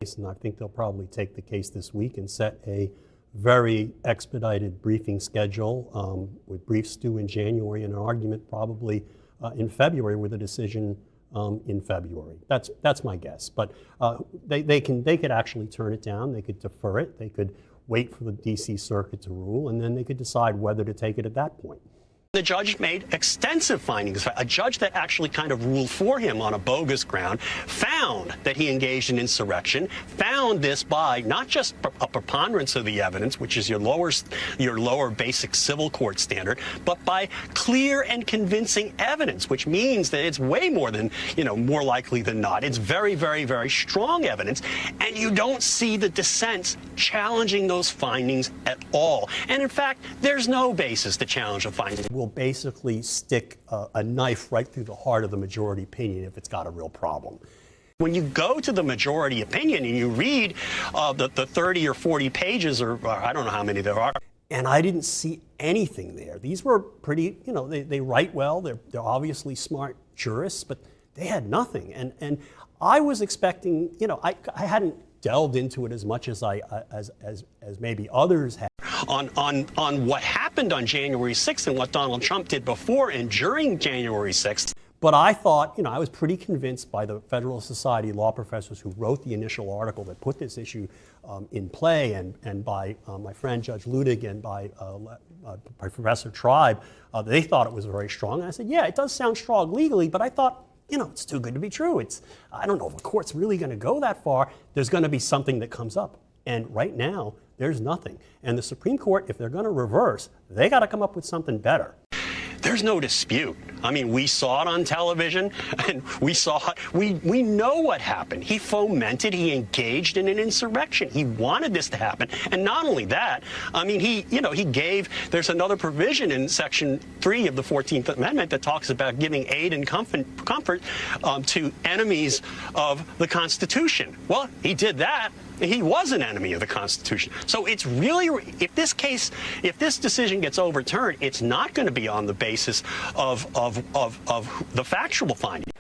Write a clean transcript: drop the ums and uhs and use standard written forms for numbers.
And I think they'll probably take the case this week and set a very expedited briefing schedule with briefs due in January and an argument probably in February with a decision in February. That's my guess. But they could actually turn it down. They could defer it. They could wait for the D.C. Circuit to rule, and then they could decide whether to take it at that point. The judge made extensive findings. A judge that actually kind of ruled for him on a bogus ground found that he engaged in insurrection, found this by not just a preponderance of the evidence, which is your lower basic civil court standard, but by clear and convincing evidence, which means that it's way more than, more likely than not. It's very, very, very strong evidence, and you don't see the dissents challenging those findings at all. And in fact, there's no basis to challenge the findings. Will basically stick a knife right through the heart of the majority opinion if it's got a real problem. When you go to the majority opinion and you read the 30 or 40 pages, or I don't know how many there are. And I didn't see anything there. These were pretty, they write well. They're obviously smart jurists, but they had nothing. And I was expecting, I hadn't delved into it as much as as maybe others had. On what happened on January 6th and what Donald Trump did before and during January 6th. But I thought, I was pretty convinced by the Federalist Society law professors who wrote the initial article that put this issue in play, and by my friend Judge Ludig and by Professor Tribe. They thought it was very strong. And I said, yeah, it does sound strong legally, but I thought, it's too good to be true. I don't know if the court's really going to go that far. There's going to be something that comes up. And right now, there's nothing. And the Supreme Court, if they're going to reverse, they got to come up with something better. There's no dispute. I mean, we saw it on television, and we know what happened. He fomented, he engaged in an insurrection. He wanted this to happen. And not only that, I mean, there's another provision in Section 3 of the 14th Amendment that talks about giving aid and comfort to enemies of the Constitution. Well, he did that. He was an enemy of the Constitution. So it's really, if this decision gets overturned, it's not going to be on the basis of the factual finding.